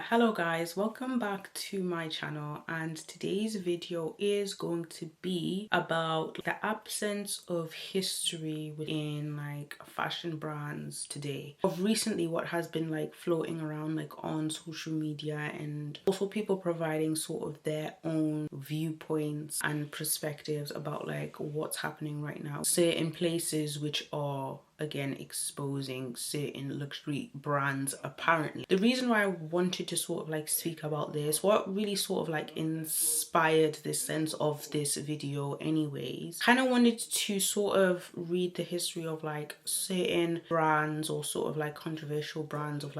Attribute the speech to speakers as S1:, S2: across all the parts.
S1: Hello guys, welcome back to my channel, and today's video is going to be about the absence of history within fashion brands today. Of recently, what has been floating around on social media, and also people providing sort of their own viewpoints and perspectives about what's happening right now. Certain places which are again exposing certain luxury brands apparently. The reason why I wanted to sort of speak about this, what really sort of inspired this sense of this video anyways, kind of wanted to sort of read the history of certain brands, or sort of controversial brands of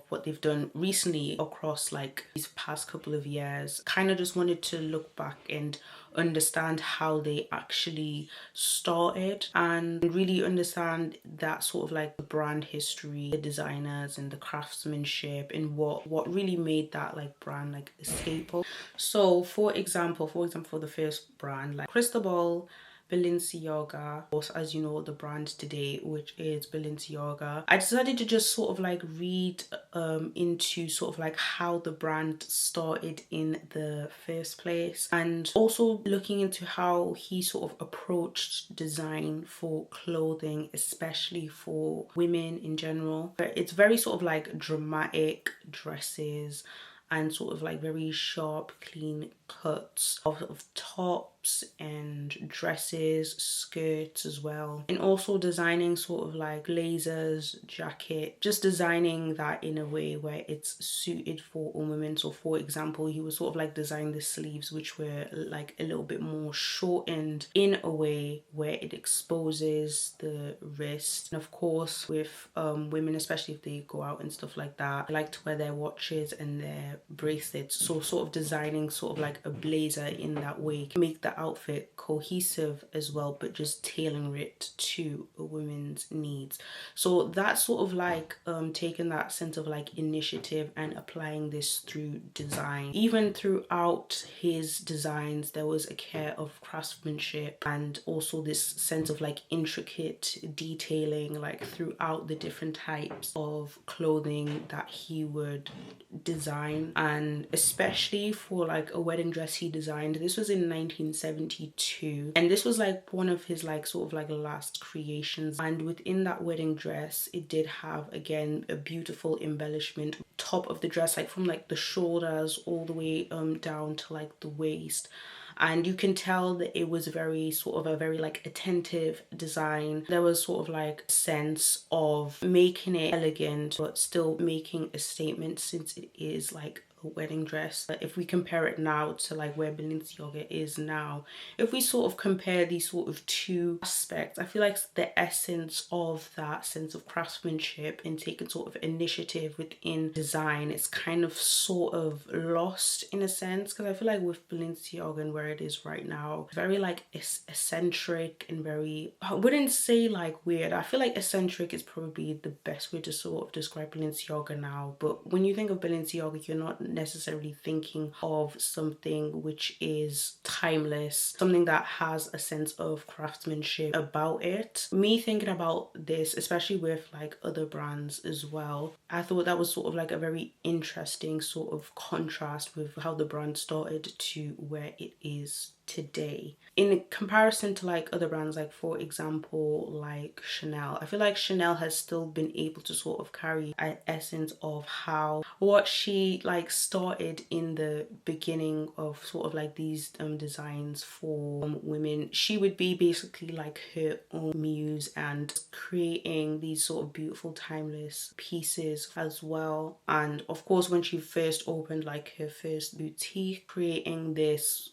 S1: what they've done recently across these past couple of years. Kind of just wanted to look back and understand how they actually started and really understand that sort of the brand history, the designers and the craftsmanship, and what really made that brand a staple. So for example, for the first brand, Cristobal Balenciaga, also, as you know, the brand today, which is Balenciaga. I decided to just sort of read into sort of how the brand started in the first place, and also looking into how he sort of approached design for clothing, especially for women in general. But it's very sort of dramatic dresses and sort of very sharp, clean cuts of tops and dresses, skirts as well, and also designing sort of blazers, jacket, just designing that in a way where it's suited for all women. So for example, he was sort of designing the sleeves, which were a little bit more shortened in a way where it exposes the wrist. And of course with women, especially if they go out and stuff like that, they like to wear their watches and their bracelets, so sort of designing sort of a blazer in that way can make the outfit cohesive as well, but just tailoring it to a woman's needs. So that's sort of taking that sense of initiative and applying this through design. Even throughout his designs, there was a care of craftsmanship and also this sense of intricate detailing throughout the different types of clothing that he would design. And especially for a wedding dress he designed, this was in 1972, and this was one of his sort of last creations. And within that wedding dress, it did have again a beautiful embellishment top of the dress, from the shoulders all the way down to the waist. And you can tell that it was very sort of a very attentive design. There was sort of a sense of making it elegant but still making a statement, since it is a wedding dress. If we compare it now to where Balenciaga is now, if we sort of compare these sort of two aspects, I feel the essence of that sense of craftsmanship and taking sort of initiative within design is kind of sort of lost in a sense, because I feel with Balenciaga and where it is right now, very eccentric and very, I wouldn't say weird. I feel eccentric is probably the best way to sort of describe Balenciaga now. But when you think of Balenciaga, you're not necessarily thinking of something which is timeless, something that has a sense of craftsmanship about it. Me thinking about this, especially with other brands as well, I thought that was sort of a very interesting sort of contrast with how the brand started to where it is today. In comparison to other brands, for example Chanel, I feel Chanel has still been able to sort of carry an essence of how what she started in the beginning of sort of these designs for women. She would be basically her own muse and creating these sort of beautiful timeless pieces as well. And of course when she first opened her first boutique, creating this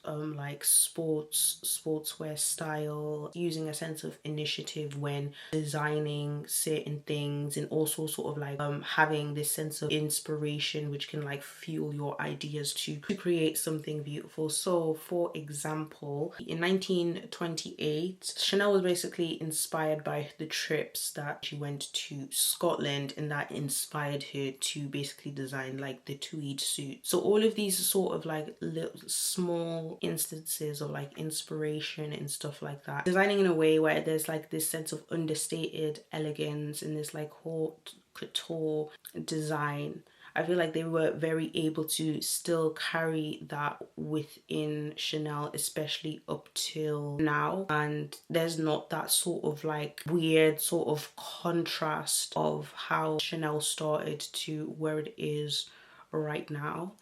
S1: sportswear style, using a sense of initiative when designing certain things, and also sort of having this sense of inspiration which can fuel your ideas to create something beautiful. So for example, in 1928, Chanel was basically inspired by the trips that she went to Scotland, and that inspired her to basically design the tweed suit. So all of these sort of little small instances of inspiration and stuff like that, designing in a way where there's this sense of understated elegance and this haute couture design. I feel like they were very able to still carry that within Chanel, especially up till now. And there's not that sort of like weird sort of contrast of how Chanel started to where it is right now.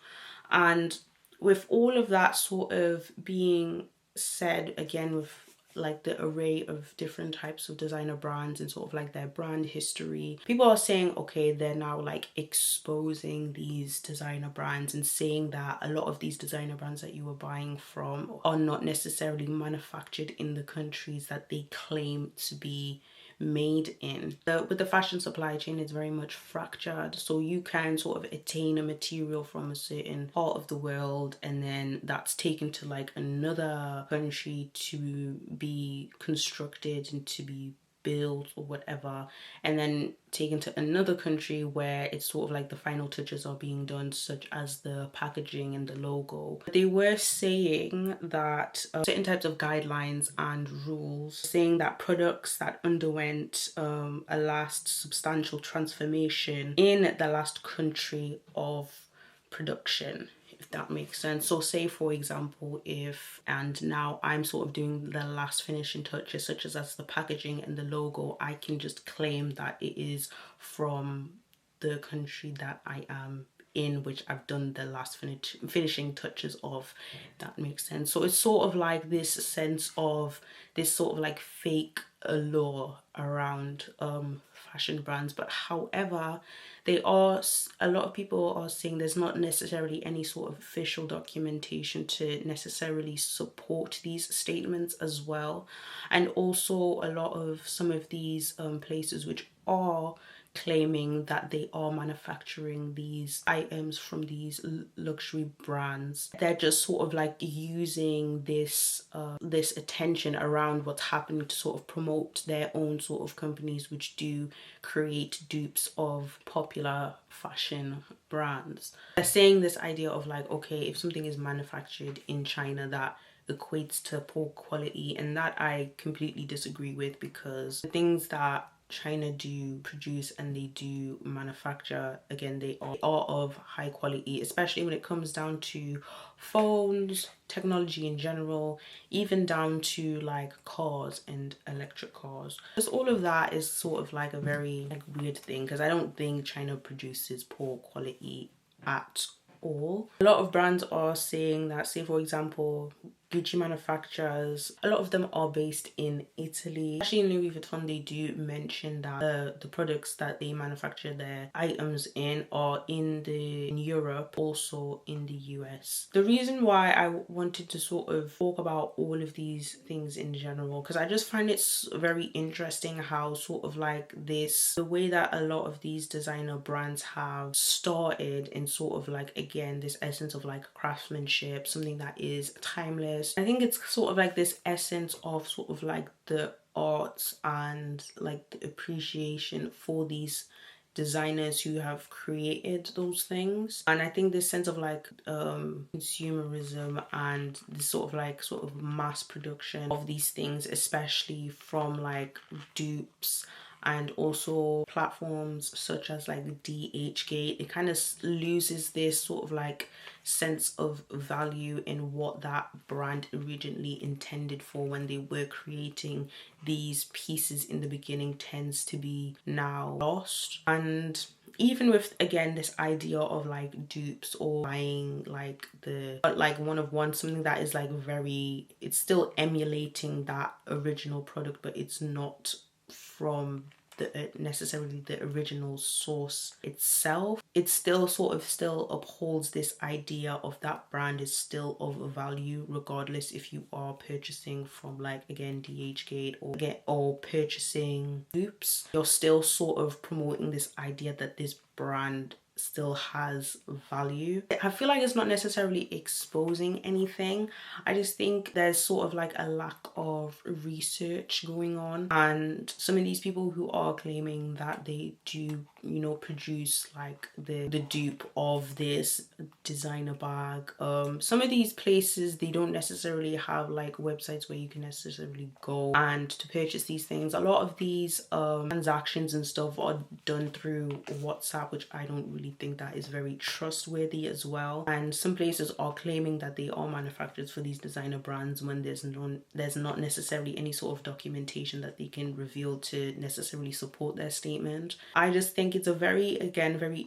S1: And with all of that sort of being said, again, with like the array of different types of designer brands and sort of like their brand history, people are saying, okay, they're now like exposing these designer brands and saying that a lot of these designer brands that you were buying from are not necessarily manufactured in the countries that they claim to be made in. With the fashion supply chain, it's very much fractured, so you can sort of attain a material from a certain part of the world and then that's taken to like another country to be constructed and to be built or whatever, and then taken to another country where it's sort of like the final touches are being done, such as the packaging and the logo. They were saying that certain types of guidelines and rules, saying that products that underwent a last substantial transformation in the last country of production, if that makes sense. So say for example, if, and now I'm sort of doing the last finishing touches, such as the packaging and the logo, I can just claim that it is from the country that I am in, which I've done the last finishing touches of. That makes sense. So it's sort of like this sense of this sort of like fake allure around fashion brands. But however, they are, a lot of people are saying there's not necessarily any sort of official documentation to necessarily support these statements as well. And also a lot of some of these places which are claiming that they are manufacturing these items from these luxury brands, they're just sort of like using this this attention around what's happening to sort of promote their own sort of companies which do create dupes of popular fashion brands. They're saying this idea of like, okay, if something is manufactured in China, that equates to poor quality, and that I completely disagree with, because the things that China do produce and they do manufacture, again, they are of high quality, especially when it comes down to phones, technology in general, even down to like cars and electric cars. Just all of that is sort of like a very like weird thing, because I don't think China produces poor quality at all. A lot of brands are saying that, say for example, Gucci manufacturers, a lot of them are based in Italy. Actually in Louis Vuitton, they do mention that the products that they manufacture their items in are in Europe, also in the US. The reason why I wanted to sort of talk about all of these things in general, because I just find it very interesting how sort of like this, the way that a lot of these designer brands have started in sort of like, again, this essence of like craftsmanship, something that is timeless. I think it's sort of like this essence of sort of like the arts and like the appreciation for these designers who have created those things. And I think this sense of like consumerism and this sort of mass production of these things, especially from like dupes and also platforms such as like the DHgate, it kind of loses this sort of like sense of value in what that brand originally intended for when they were creating these pieces in the beginning, tends to be now lost. And even with, again, this idea of like dupes or buying like the like one of one, something that is like very, it's still emulating that original product, but it's not from necessarily the original source itself. It still sort of still upholds this idea of that brand is still of value, regardless if you are purchasing from like, again, DHgate or purchasing dupes. You're still sort of promoting this idea that this brand still has value. I feel like it's not necessarily exposing anything. I just think there's sort of like a lack of research going on, and some of these people who are claiming that they do, you know, produce like the dupe of this designer bag. Some of these places, they don't necessarily have like websites where you can necessarily go and to purchase these things. A lot of these transactions and stuff are done through WhatsApp, which I don't really think that is very trustworthy as well. And some places are claiming that they are manufacturers for these designer brands when there's not necessarily any sort of documentation that they can reveal to necessarily support their statement. I just think it's a very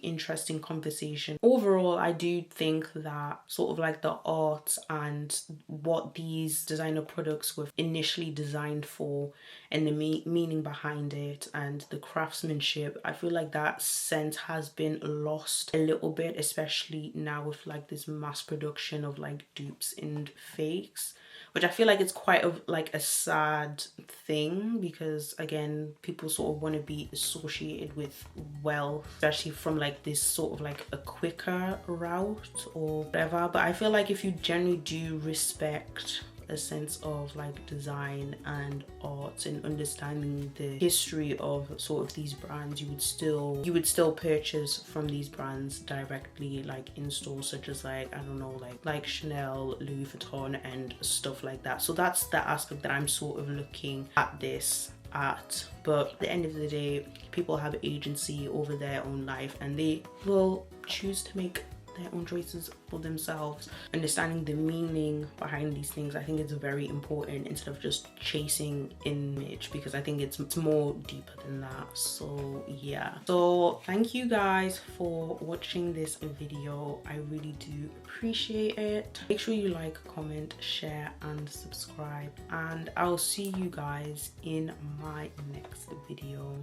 S1: interesting conversation. Overall, I do think that sort of like the art and what these designer products were initially designed for and the meaning behind it and the craftsmanship, I feel like that sense has been lost a little bit, especially now with like this mass production of like dupes and fakes, which I feel like it's quite a sad thing, because again, people sort of want to be associated with wealth, especially from like this sort of like a quicker route or whatever. But I feel like if you generally do respect a sense of like design and art and understanding the history of sort of these brands, you would still purchase from these brands directly, like in stores such as like, I don't know, like Chanel, Louis Vuitton and stuff like that. So that's the aspect that I'm sort of looking at this at. But at the end of the day, people have agency over their own life and they will choose to make their own choices for themselves. Understanding the meaning behind these things, I think it's very important, instead of just chasing image, because I think it's more deeper than that. So yeah, so thank you guys for watching this video. I really do appreciate it. Make sure you like, comment, share and subscribe, and I'll see you guys in my next video.